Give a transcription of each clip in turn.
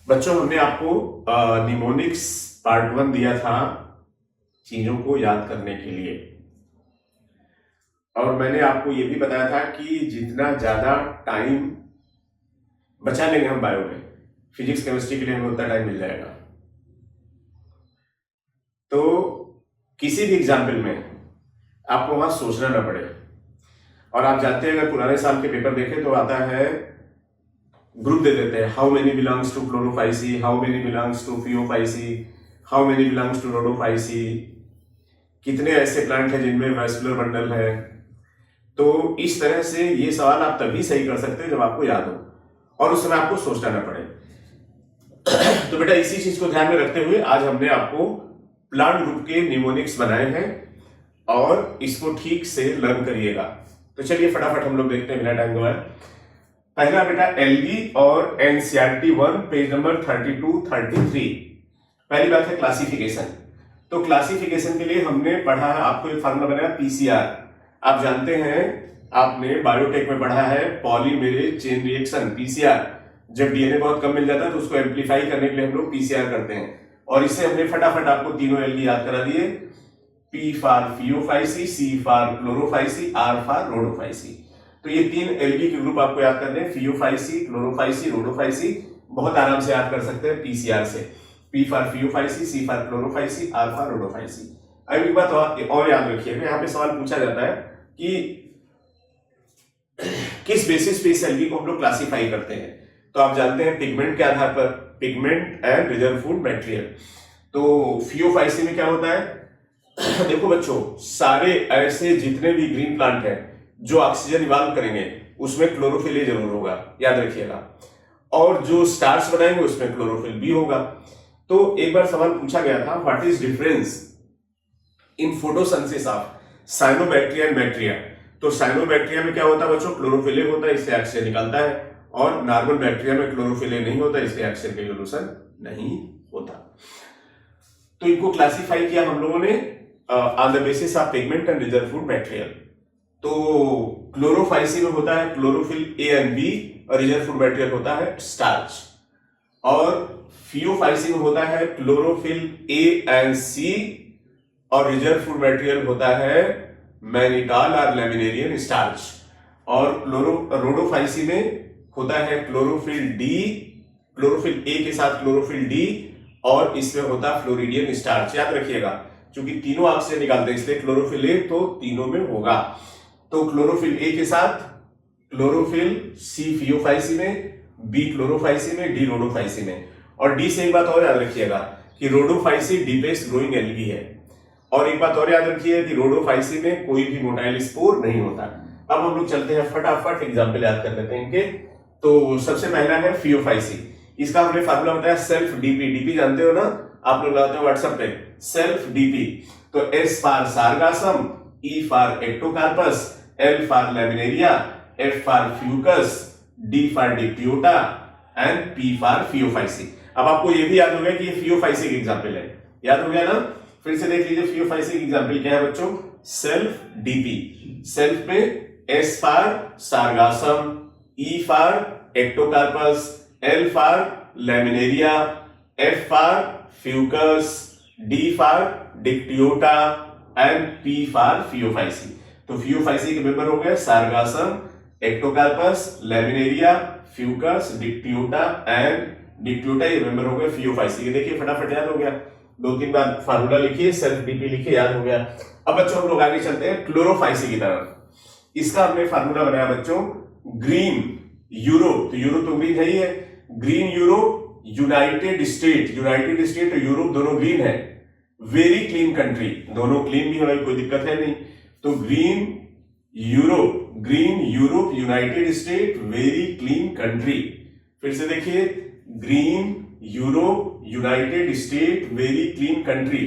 बच्चों हमने आपको निमोनिक्स पार्ट 1 दिया था चीजों को याद करने के लिए, और मैंने आपको ये भी बताया था कि जितना ज्यादा टाइम बचा लेंगे हम बायो में, फिजिक्स केमिस्ट्री के लिए हमें उतना टाइम मिल जाएगा। तो किसी भी एग्जाम्पल में आपको वहां सोचना ना पड़े। और आप जानते हैं अगर पुराने साल के पेपर देखें तो आता है, ग्रुप दे देते हैं, how many belongs to Chlorophyceae, how many belongs to Phaeophyceae, how many belongs to Rhodophyceae, कितने ऐसे प्लांट हैं जिनमें वैस्कुलर बंडल है। तो इस तरह से ये सवाल आप तभी सही कर सकते हैं जब आपको याद हो और उस समय आपको सोचना ना पड़े। तो बेटा इसी चीज को ध्यान में रखते हुए आज हमने आपको प्लांट ग्रुप के निमोनिक्स बनाए हैं और इसको ठीक से लर्न करिएगा। तो चलिए फटाफट हम लोग देखते हैं बिना टाइम गवाए। पहला बेटा एलगी और एनसीईआरटी 1 पेज नंबर 32-33। पहली बात है क्लासिफिकेशन। तो क्लासिफिकेशन के लिए हमने पढ़ा है, आपको एक फार्मूला बनाया पीसीआर। आप जानते हैं, आपने बायोटेक में पढ़ा है पॉलीमेरेज चेन रिएक्शन पीसीआर। जब डीएनए बहुत कम मिल जाता है तो उसको एम्पलीफाई करने के लिए हम लोग पीसीआर करते हैं, और इससे हमने फटाफट आपको तीनों एलगी याद करा दिए। P for Phaeophyceae, C for Chlorophyceae, R for Rhodophyceae. तो ये तीन एलगी के ग्रुप आपको याद करने हैं, फियोफाइसी, क्लोरोफाइसी, रोडोफाइसी। बहुत आराम से याद कर सकते हैं पीसीआर से। P for Phaeophyceae, C for Chlorophyceae, R for Rhodophyceae. अब एक बात और याद रखिएगा, यहाँ पे सवाल पूछा जाता है कि किस बेसिस पे इस एलगी को हम लोग क्लासिफाई करते हैं। तो आप जानते हैं पिगमेंट के आधार पर, pigment and reserve food material. तो फियोफाइसी में क्या होता है देखो बच्चों, सारे ऐसे जितने भी ग्रीन प्लांट हैं जो ऑक्सीजन इवाल्व करेंगे उसमें क्लोरोफिल ए जरूर होगा, याद रखिएगा। और जो स्टार्च बनाएंगे उसमें क्लोरोफिल बी होगा। तो एक बार सवाल पूछा गया था, what is difference in photosynthesis of cyanobacteria and bacteria. तो साइनोबैक्टीरिया में क्या होता है बच्चों, क्लोरोफिल ए होता है, इससे ऑक्सीजन निकलता है। और नॉर्मल बैक्टीरिया में क्लोरोफिल ए नहीं होता, इसलिए ऑक्सीजन का इवोल्यूशन नहीं होता। तो इनको क्लासिफाई किया हम लोगों ने on the basis of pigment and reserve food material. तो क्लोरोफाइसी में होता है क्लोरोफिल ए एंड बी, और रिजर्व फूड मटेरियल होता है स्टार्च। और फियोफाइसी में होता है क्लोरोफिल ए एंड सी, और रिजर्व फूड मटेरियल होता है मैनिटॉल और लैमिनेरियन स्टार्च। और रोडोफाइसी में होता है क्लोरोफिल डी, क्लोरोफिल ए के साथ क्लोरोफिल डी, और इसमें होता है फ्लोरिडियन स्टार्च। याद रखिएगा, क्योंकि तीनों ऑक्सीजन निकालते हैं इसलिए क्लोरोफिल ए तो तीनों में होगा। तो क्लोरोफिल ए के साथ क्लोरोफिल सी फियोफाइसी में, बी क्लोरोफाइसी में, डी रोडोफाइसी में। और डी से एक बात और याद रखिएगा कि रोडोफाइसी डीपेस्ट ग्रोइंग एल्गी है। और एक बात और याद रखिए कि रोडोफाइसी में कोई भी मोटाइल स्पोर नहीं होता। अब हम लोग चलते हैं फटाफट एग्जाम्पल याद कर लेते हैं इनके। तो सबसे पहला है फियोफाइसी। इसका हमने फार्मूला बताया सेल्फ डीपी। डीपी जानते हो ना, आप लोग लगाते हो व्हाट्सएप पे, सेल्फ डीपी। तो S for Sargassum, E for Ectocarpus, L for Laminaria, F for Fucus, D for Dictyota and P for Phaeophyceae. अब आपको यह भी याद हो गया कि ये फियोफाइसी की एग्जाम्पल है, याद हो गया ना। फिर से देख लीजिए फियोफाइसी की एग्जाम्पल क्या है बच्चों, सेल्फ डीपी। सेल्फ में S for Sargassum, E for Ectocarpus, L for Laminaria, F for Fucus, D for Dictyota and P for Phaeophyceae. तो फियोफाइसी के मेंबर हो गए Sargassum, Ectocarpus, Laminaria, Fucus, Dictyota and Dictyota, ये member हो गए Phaeophyceae के। देखिए फटाफट याद हो गया, 2-3 बार फार्मूला लिखिए, सेल्फ डीपी लिखिए, याद हो गया। अब बच्चों हम लोग आगे चलते हैं क्लोरोफाइसी की तरफ। इसका हमने फार्मूला बनाया बच्चों ग्रीन यूरोप। तो यूरोप तो ग्रीन है ही है, green Europe, United State. United State और यूरोप दोनों ग्रीन है। वेरी क्लीन कंट्री, दोनों क्लीन भी है, कोई दिक्कत है नहीं। तो green Europe, United State, very clean country. फिर से देखिए, green Europe, United State, very clean country.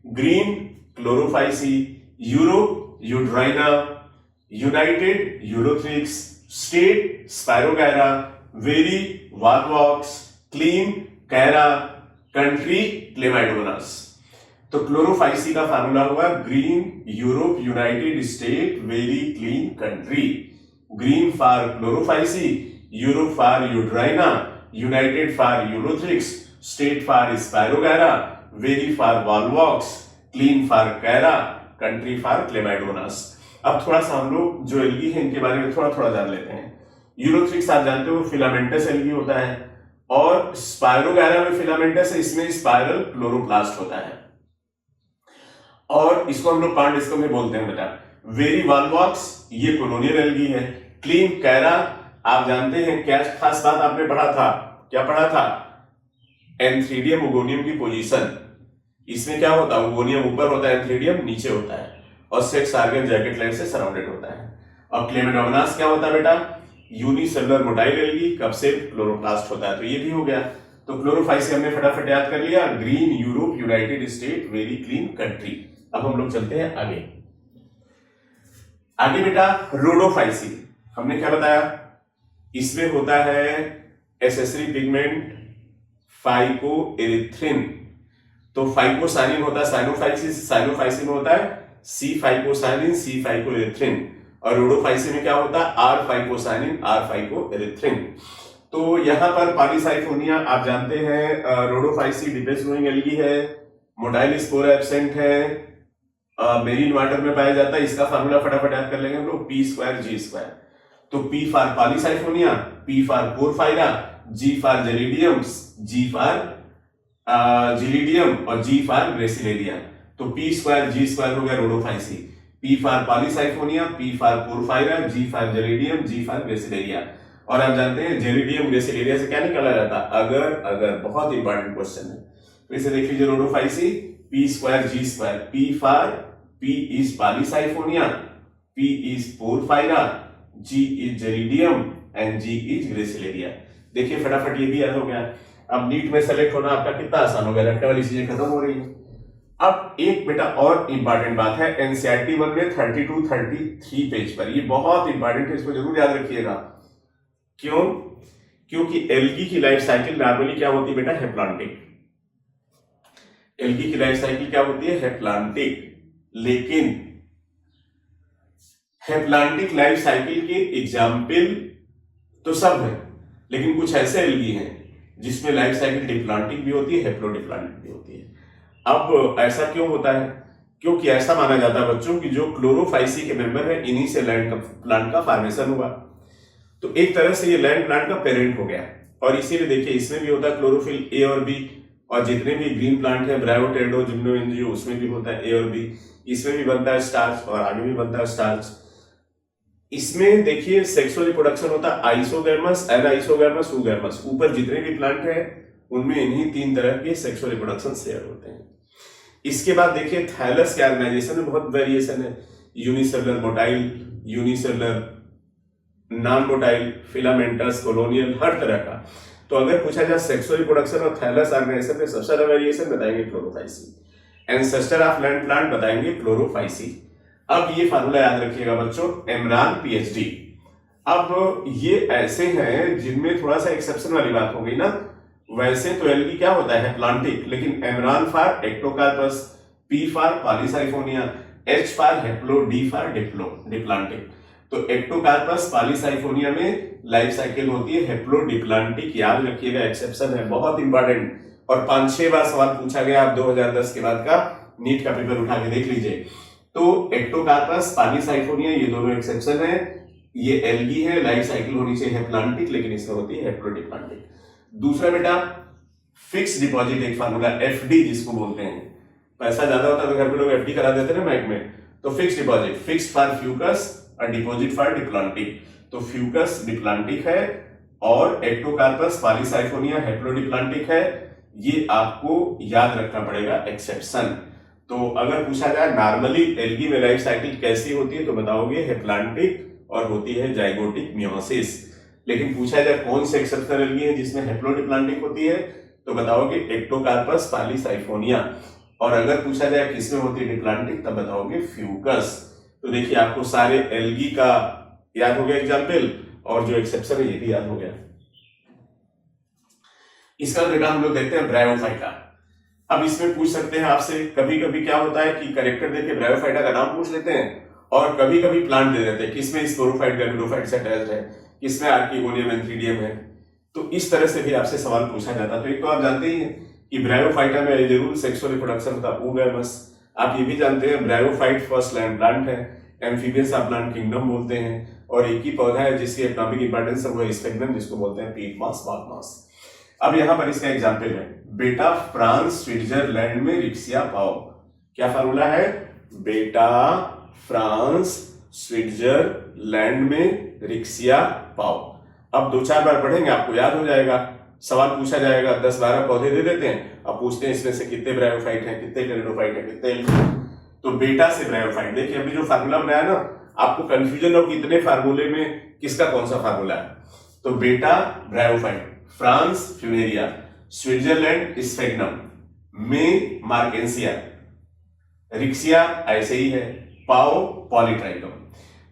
Green Chlorophyceae, Europe Eudorina, United Ulothrix, State Spirogyra, very Volvox, clean Chara, country Chlamydomonas. तो क्लोरोफाइसी का फार्मूला हुआ green Europe, United State, very clean country. Green for Chlorophyceae, Europe for Eudorina, United for Ulothrix, State for Spirogyra, very for Volvox, clean for Chara, country for Chlamydomonas. अब थोड़ा सा हम लोग जो algae है इनके बारे में थोड़ा थोड़ा जान लेते हैं। यूलोथ्रिक्स आप जानते हो फिलामेंटस एल्गी होता है, और स्पायरोगैरा में फिलामेंटस है, इसमें स्पाइरल क्लोरोप्लास्ट होता है, और इसको हम लोग पांडिस्कम में बोलते हैं बेटा। वेरी वॉलवॉक्स ये कोलोनियल एल्गी है। क्लीन कैरा आप जानते हैं, क्या खास बात आपने पढ़ा था, क्या पढ़ा था, एंथ्रीडियम ओगोनियम की पोजीशन। इसमें क्या होता है, ओगोनियम ऊपर होता है, एंथ्रीडियम नीचे होता है, और सेक्स ऑर्गन जैकेट लाइन से सराउंडेड होता है। और क्लेमाइडोनास क्या होता है बेटा, यूनिसेलुलर मोटाइल एल्गी, कब से क्लोरोप्लास्ट होता है। तो ये भी हो गया। तो क्लोरोफाइसी हमने फटाफट याद कर लिया, green, Europe, United State, very clean country. अब हम लोग चलते हैं आगे। आगे बेटा रोडोफाइसी, हमने क्या बताया, इसमें होता है एसेसरी पिगमेंट फाइकोएरिथ्रिन। तो फाइकोसाइनिन होता है साइनोफाइसिस, साइनोफाइसी में होता है सी फाइकोसाइनिन, सी फाइकोएरिथ्रिन, और रोडोफाइसी में क्या होता है आर फाइकोसाइनिन, आर फाइकोएरिथ्रिन। तो यहां पर पॉलीसाइफोनिया आप जानते हैं, रोडोफाइसी डिपेस ग्रोइंग एल्गी है, मोटाइल स्पोर एब्सेंट है, मेरीन वाटर में पाया जाता है। इसका फार्मूला फटाफट याद कर लेंगे हम लोग, पी स्क्वायर जी स्क्वायर। तो P for Polysiphonia, P for Porphyra, G for Gelidium, G for Gelidium, और जी फॉर ग्रेसिलेरिया। तो पी स्क्वायर जी स्क्वायर हो गया Rhodophyceae. P for Polysiphonia, P for Porphyra, G for Gelidium, G for Gracilaria. और आप जानते हैं gelidium gracilaria से क्या निकाला जाता है, अगर बहुत इंपॉर्टेंट क्वेश्चन है। तो इसे देख लीजिए, Rhodophyceae P square G square, P for P is Polysiphonia, P is Porphyra, G is Gelidium, and G is Gracilaria. देखिए फटाफट ये भी याद हो गया। अब नीट में सेलेक्ट होना आपका कितना आसान हो गया, रट्टे वाली चीजें खत्म हो रही है। अब एक बेटा और इंपॉर्टेंट बात है, एनसीईआरटी 1 में 32-33 पेज पर, ये बहुत इंपॉर्टेंट है, इसको जरूर याद रखिएगा। क्यों? क्योंकि एल्गी की लाइफ साइकिल नॉर्मली क्या होती है बेटा, हेप्लांटिक। एल्गी की लाइफ साइकिल क्या होती है, हेप्लांटिक। लेकिन हेप्लांटिक लाइफ साइकिल के एग्जाम्पल तो सब है, लेकिन कुछ ऐसे एल्गी हैं जिसमें लाइफ साइकिल डिप्लांटिक भी होती है, हेप्लोडिप्लांटिक भी होती है। अब ऐसा क्यों होता है? क्योंकि ऐसा माना जाता है बच्चों की जो क्लोरोफाइसी के मेंबर है, इन्हीं से लैंड प्लांट का फॉर्मेशन हुआ। तो एक तरह से ये लैंड प्लांट का पेरेंट हो गया, और इसीलिए देखिए इसमें भी होता है क्लोरोफिल ए और बी, और जितने भी ग्रीन प्लांट है ब्रायोटेडो, जिम्नोएंजियो, उसमें भी होता है ए और बी। इसमें भी बनता है स्टार्च, और आगे भी बनता है स्टार्च। इसमें देखिए सेक्सुअल रिप्रोडक्शन होता है आइसोगर्मस, एनाइसोगर्मस, ऊगर्मस। ऊपर जितने भी प्लांट है उनमें इन्हीं 3 तरह के सेक्सुअल रिप्रोडक्शन शेयर होते हैं। इसके बाद देखिए थाइलस के ऑर्गेनाइजेशन में बहुत वेरिएशन है, unicellular motile, unicellular non motile, filamentous, colonial, हर तरह का। तो अगर पूछा जाए सेक्सुअल रिप्रोडक्शन और थाइलस ऑर्गेनाइजेशन में सबसे ज्यादा वेरिएशन, बताएंगे Chlorophyceae. Ancestor of land plant बताएंगे क्लोरोफाइसी। अब ये फार्मूला याद रखिएगा बच्चों, एमरान पीएचडी। अब ये ऐसे हैं जिनमें थोड़ा सा एक्सेप्शन वाली बात हो गई ना। वैसे तो एल्गी क्या होता है, प्लांटिक, लेकिन एमरान for Ectocarpus, P for Polysiphonia, H for haplo, D for diplontic. तो एक्टोकार्पस पॉलीसाइफोनिया में लाइफ साइकिल होती है हेप्लोडिप्लांटिक, याद रखिएगा, एक्सेप्शन है, बहुत इंपॉर्टेंट। और 5-6 बार सवाल पूछा गया, आप 2010 के बाद का नीट का पेपर उठा के देख लीजिए। तो एक्टोकार्पस, पॉलीसाइफोनिया, ये दोनों एक्सेप्शन है। ये एल्गी है, लाइफ साइकिल होनी चाहिए हेप्लांटिक, लेकिन इसमें होती है हेप्लोडिप्लांटिक। दूसरा बेटा फिक्स डिपॉजिट, एक फार्मूला एफडी जिसको बोलते हैं। पैसा ज्यादा होता है तो घर पे लोग एफडी करा देते हैं ना बैंक में। तो fix deposit, fix for Fucus और डिपॉजिट फॉर डिप्लांटिक। तो फ्यूकस डिप्लांटिक है और एक्टोकार्पस पॉलीसाइफोनिया हेप्लोडिप्लांटिक है। ये आपको याद रखना पड़ेगा, एक्सेप्शन। तो अगर पूछा जाए नॉर्मली एल्गी में लाइफ साइकिल कैसी होती है, तो बताओगे हेप्लांटिक और होती है जाइगोटिक मियोसिस। लेकिन पूछा जाए कौन से एक्सेप्शनल एल्गी है जिसमें हेप्लोडिप्लांटिक होती है, तो बताओगे एक्टोकार्पस पॉलीसाइफोनिया। और अगर पूछा जाए किसमें होती है डिप्लांटिक, तब बताओगे फ्यूकस। तो देखिए आपको सारे एल्गी का याद हो गया एग्जाम्पल, और जो एक्सेप्शन है ये भी याद हो गया। इसका बेटा हम लोग देखते हैं ब्रायोफाइटा। अब इसमें पूछ सकते हैं आपसे, कभी कभी क्या होता है कि करेक्टर देके ब्रायोफाइटा का नाम पूछ लेते हैं, और कभी कभी प्लांट दे देते हैं, किसमें स्पोरोफाइट गर्मिडोफाइट से अटैच्ड है, किसमें आर्किगोनियम एंथ्रीडियम है। तो इस तरह से भी आपसे सवाल पूछा जाता है। तो एक तो आप जानते ही हैं कि ब्रायोफाइटा में as a rule sexual reproduction का oogamous। आप ये भी जानते हैं ब्रायोफाइट फर्स्ट लैंड प्लांट है, एम्फीबियस आप प्लांट किंगडम बोलते हैं, और एक ही पौधा है जिसकी इकोनॉमिक इंपॉर्टेंस है वो स्पेगनम, जिसको बोलते हैं पीट मॉस, बाग मॉस। अब यहाँ पर इसका एग्जाम्पल है, बेटा फ्रांस स्विट्जरलैंड में रिक्सिया पाओ। क्या फार्मूला है? बेटा फ्रांस स्विट्जरलैंड में रिक्सिया पाओ। अब 2-4 बार पढ़ेंगे आपको याद हो जाएगा। सवाल पूछा जाएगा, 10-12 पौधे दे देते हैं, अब पूछते हैं इसमें से कितने ब्रायोफाइट हैं, कितने टेरिडोफाइट हैं, कितने तो बेटा से ब्रायोफाइट। देखिए अभी जो फार्मूला बनाया ना, आपको कंफ्यूजन हो कितने फार्मूले में किसका कौन सा फार्मूला है। तो बेटा ब्रायोफाइट, फ्रांस फ्यूनेरिया, स्विट्जरलैंड स्फेग्नम, में मार्केंसिया, रिक्सिया ऐसे ही है, पाओ पॉलीट्राइकम।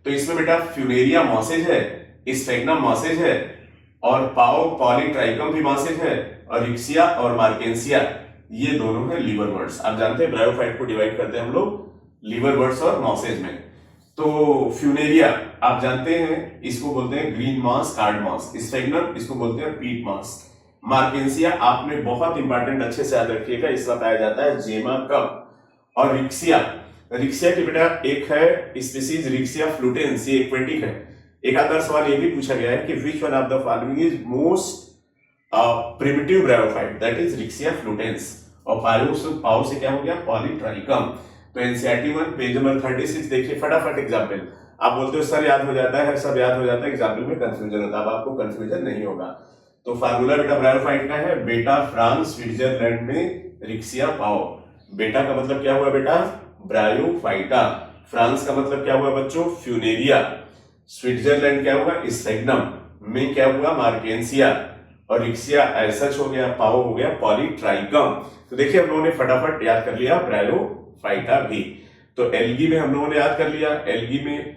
तो इसमें बेटा फ्यूनेरिया मॉसेज है, स्फेग्नम मॉसेज है, और पाओ पॉलीट्राइकम भी मॉसेज है, और रिक्सिया और मार्केंसिया ये दोनों है लीवर बर्ड्स। आप जानते हैं ब्रायोफाइट को डिवाइड करते हैं हम लोग लीवर बर्ड्स और मॉसेज में। तो फ्यूनेरिया आप जानते हैं इसको बोलते हैं green moss, card moss, Sphagnum इसको बोलते हैं पीट मॉस, मार्केंसिया आपने बहुत इंपॉर्टेंट अच्छे से याद रखिएगा, इसका पाया जाता है जेमा कप। और रिक्सिया, रिक्सिया की बेटा एक है स्पीसीज रिक्सिया फ्लूटेंस, ये एक्वेटिक है। एक आधा सवाल ये भी पूछा गया है कि which one of the following is most primitive bryophyte, that is Riccia fluitans. और पाओ से क्या हो गया? पॉलीट्राइकम। तो एनसीईआरटी 1 पेज नंबर 36 देखिए फटाफट एग्जाम्पल। आप बोलते हो सर याद हो जाता है, सब याद हो जाता है, एग्जाम्पल में कंफ्यूजन होता है, अब आपको कंफ्यूजन नहीं होगा। तो फार्मूला बेटा ब्रायोफाइट का है, बेटा फ्रांस स्विट्जरलैंड में रिक्सिया पाओ। बेटा का मतलब क्या हुआ बेटा? ब्रायोफाइटा। फ्रांस का मतलब क्या हुआ बच्चों? फ्यूनेरिया। स्विट्जरलैंड क्या हुआ? स्फेग्नम। में क्या हुआ? मार्केंसिया। और रिक्सिया ऐसा हो गया, पाओ हो गया पॉलीट्राइकम। तो देखिए हम लोगों ने फटाफट याद कर लिया ब्रायोफाइटा भी। तो एल्गी में हम लोगों ने याद कर लिया, एल्गी में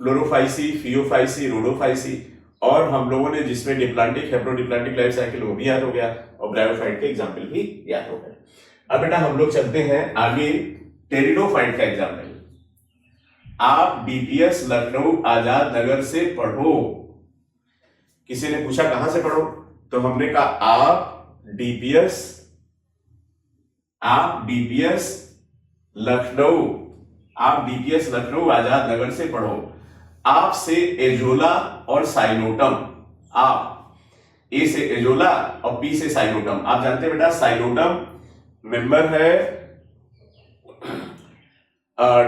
क्लोरोफाइसी, फियोफाइसी, रोडोफाइसी, और हम लोगों ने जिसमें डिप्लांटिक हेप्रोडिप्लांटिक लाइफ साइकिल वो भी याद हो गया, और ब्रायोफाइट के एग्जाम्पल भी याद हो गए। अब बेटा हम लोग चलते हैं आगे टेरिडोफाइट का एग्जाम्पल। आप डीपीएस लखनऊ आजाद नगर से पढ़ो। किसी ने पूछा कहां से पढ़ो, तो हमने कहा आप डीपीएस लखनऊ आजाद नगर से पढ़ो। आप से एजोला और साइलोटम, आप ए से एजोला और पी से साइलोटम। आप जानते हैं बेटा साइलोटम मेंबर है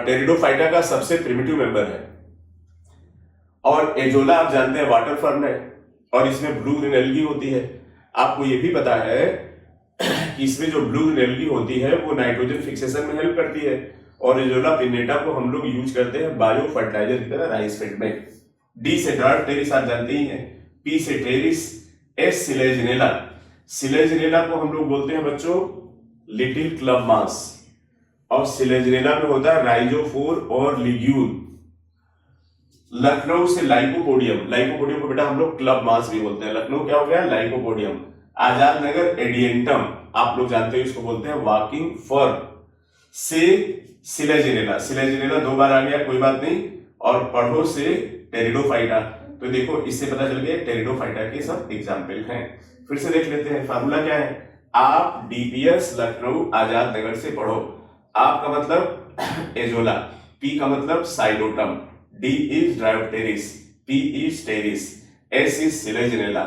टेरिडोफाइटा का सबसे प्रिमिटिव मेंबर है, और एजोला आप जानते हैं वाटर फर्न है, और इसमें ब्लू ग्रीन एल्गी होती है। आपको यह भी पता है कि इसमें जो ब्लू ग्रीन एल्गी होती है वो नाइट्रोजन फिक्सेशन में हेल्प करती है, और एजोला पिन्नेटा को हम लोग यूज करते हैं बायो फर्टिलाइजर की तरह राइस फील्ड में। डी से डार्क टेरिस आप जानते ही हैं, पी से टेरिस, एस सिलेजिनेला। सिलेजिनेला को हम लोग बोलते हैं बच्चों लिटिल क्लब मास, और सिलेजिनेला में होता है राइजोफोर और लिग्यूल। लखनऊ से लाइकोपोडियम, लाइकोपोडियम को बेटा हम लोग क्लब मास भी बोलते हैं। लखनऊ क्या हो गया? लाइकोपोडियम। आजाद नगर एडियंटम, आप लोग जानते हैं इसको बोलते हैं वॉकिंग फर। से सिलेजिनेला, सिलेजिनेला 2 बार आ गया कोई बात नहीं, और पढ़ो से टेरिडोफाइटा। तो देखो इससे पता चल गया टेरिडोफाइटा के सब एग्जाम्पल हैं। फिर से देख लेते हैं फार्मूला क्या है। आप डीपीएस लखनऊ आजाद नगर से पढ़ो। आप का मतलब एजोला, पी का मतलब Psilotum, D is Dryopteris, P is Pteris, S is Selaginella,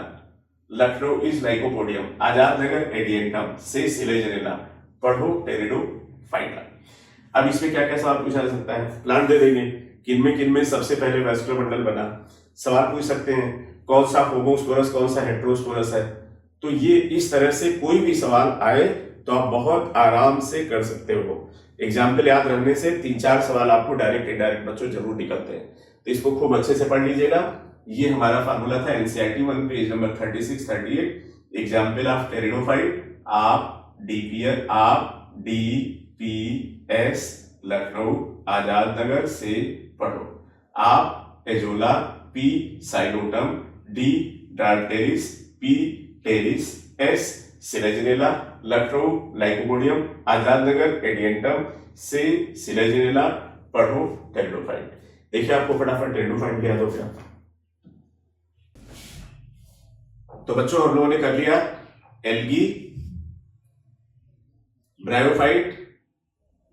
Lucknow is Lycopodium, Azad Nagar Adiantum, से सिलेजिनेला, पढ़ो टेरिडोफाइटा। अब इसमें क्या क्या सवाल पूछा जा सकता है? प्लांट दे देंगे, किनमें में सबसे पहले वैस्कुलर बंडल बना। सवाल पूछ सकते हैं कौन सा होमोस्पोरस कौन सा हेटेरोस्पोरस है। तो ये इस तरह से कोई भी सवाल आए तो आप बहुत आराम से कर सकते हो। एग्जाम्पल याद रखने से 3-4 सवाल आपको डायरेक्ट इनडायरेक्ट बच्चों जरूर निकलते हैं, तो इसको खूब अच्छे से पढ़ लीजिएगा। ये हमारा फार्मूला था NCERT 1 page number 36-38, example of pteridophyte. आप डीपीएस लखनऊ आजाद नगर से पढ़ो। आप Azolla, P Psilotum, D Dryopteris, P Pteris, S Selaginella, Lucknow Lycopodium, Azad Nagar Adiantum, से सिलेजिनेला, पढ़ो टेरिडोफाइट। देखिए आपको फटाफट टेरिडोफाइट याद हो गया। तो बच्चों हम लोगों ने कर लिया एल्गी, ब्रायोफाइट,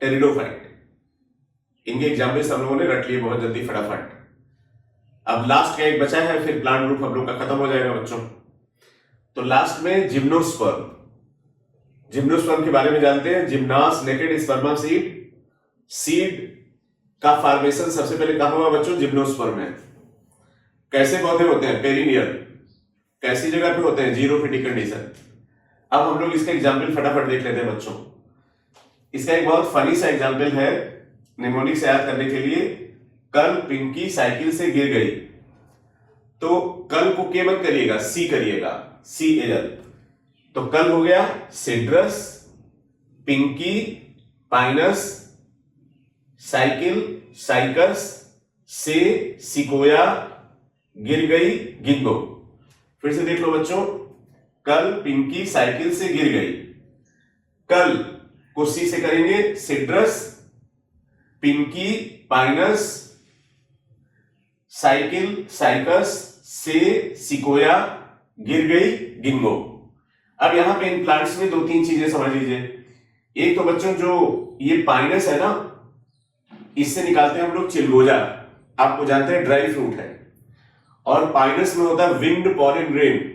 टेरिडोफाइट, इनके एग्जाम्पल्स हम लोगों ने रट लिए बहुत जल्दी फटाफट। अब लास्ट का एक बचा है, फिर प्लांट ग्रुप हम लोग का खत्म हो जाएगा बच्चों। तो लास्ट में जिम्नोस्पर्म, जिम्नोस्पर्म के बारे में जानते हैं। जिम्नास नेकेड स्पर्मासीड, सीड का फॉर्मेशन सबसे पहले कहां हुआ बच्चों? जिम्नोस्पर्म में। कैसे पौधे होते हैं? पेरिनियल। कैसी जगह पे होते हैं? Xerophytic condition. अब हम लोग इसका एग्जाम्पल फटाफट देख लेते हैं बच्चों। इसका एक बहुत फनी सा एग्जाम्पल है निमोनिक से याद करने के लिए। कल पिंकी साइकिल से गिर गई, तो कल को के मत करिएगा, सी करिएगा, CAL। तो कल हो गया citrus, Pinky, Pinus, cycle, Cycas, से, सिकोया, गिर गई, गिंगो। फिर से देख लो बच्चों, कल पिंकी साइकिल से गिर गई, कल को सी से करेंगे citrus, Pinky, Pinus, cycle, Cycas, से, सिकोया, गिर गई, गिंगो। अब यहां पे इन प्लांट्स में 2-3 चीजें समझ लीजिए। एक तो बच्चों जो ये पाइनस है ना, इससे निकालते हैं हम लोग चिलगोजा, आपको जानते हैं ड्राई फ्रूट है। और पाइनस में होता है विंग्ड पॉलिन ग्रेन।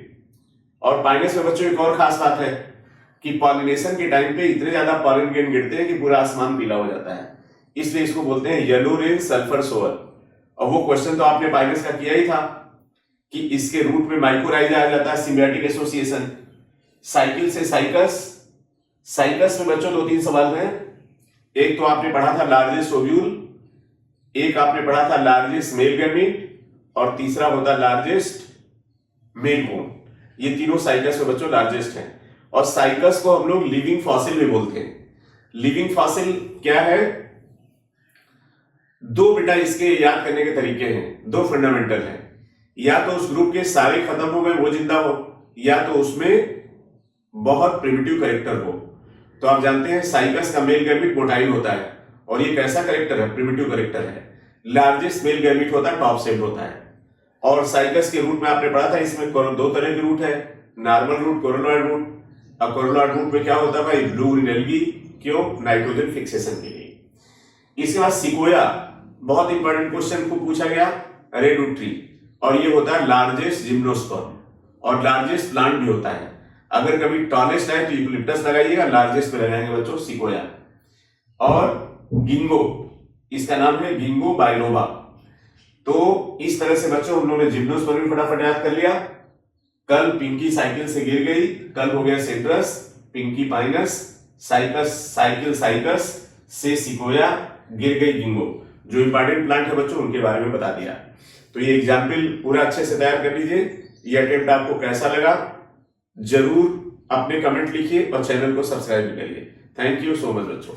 और पाइनस में बच्चों एक और खास बात है कि पॉलिनेशन के टाइम पे इतने ज्यादा पॉलिन ग्रेन गिरते हैं कि पूरा आसमान पीला हो जाता है, इसलिए इसको बोलते हैं येलो रेन सल्फर सोअर। और वो क्वेश्चन तो आपने पाइनस का किया ही था कि इसके रूट में माइकोराइजा आ जाता है, सिम्बियोटिक एसोसिएशन। साइकिल से साइकस, साइकस में बच्चों 2-3 सवाल हैं। एक तो आपने पढ़ा था लार्जेस्ट ओव्यूल, एक आपने पढ़ा था लार्जेस्ट मेल गैमीट, और तीसरा होता लार्जेस्ट मेल बोन। ये तीनों साइकस में बच्चों लार्जेस्ट हैं। और साइकस को हम लोग लिविंग फॉसिल भी बोलते हैं। लिविंग फॉसिल क्या है? 2 बेटा इसके याद करने के तरीके हैं, 2 फंडामेंटल हैं। या तो उस ग्रुप के सारे खत्म हो गए वो जिंदा हो, या तो उसमें बहुत प्रिमिटिव कैरेक्टर हो। तो आप जानते हैं साइकस का मेल गैमीट मोटाइल होता है, और ये कैसा कैरेक्टर है? प्रिमिटिव कैरेक्टर है। लार्जेस्ट मेल गैमीट होता है, टॉप शेप्ड होता है। और साइकस के रूट में आपने पढ़ा था, इसमें 2 तरह के रूट है, नॉर्मल रूट, कोरोनॉइड रूट। अब कोरोनॉइड रूट में क्या होता है भाई? Blue green algae. क्यों? नाइट्रोजन फिक्सेशन के लिए। इसके बाद सिकोया, बहुत इंपॉर्टेंट क्वेश्चन को पूछा गया, रेडवुड ट्री। और ये होता है लार्जेस्ट जिम्नोस्पर्म, और लार्जेस्ट प्लांट भी होता है। अगर कभी टॉलेस्ट है तो यूकलिप्टस लगाइएगा, लार्जेस्ट पे लगाएंगे बच्चों सिकोया। और गिंगो, इसका नाम है गिंगो बाइलोबा। तो इस तरह से बच्चों हम लोगों ने जिम्नोस्पर्म भी फटाफट याद कर लिया। कल पिंकी साइकिल से गिर गई, कल हो गया citrus, Pinky Pinus, Cycas cycle Cycas, से सिकोया, गिर गई गिंगो। जो इंपॉर्टेंट प्लांट है बच्चों उनके बारे में बता दिया। तो ये एग्जाम्पल पूरा अच्छे से तैयार कर लीजिए। ये अटेम्प्ट आपको कैसा लगा जरूर अपने कमेंट लिखिए और चैनल को सब्सक्राइब करिए। थैंक यू सो मच बच्चों।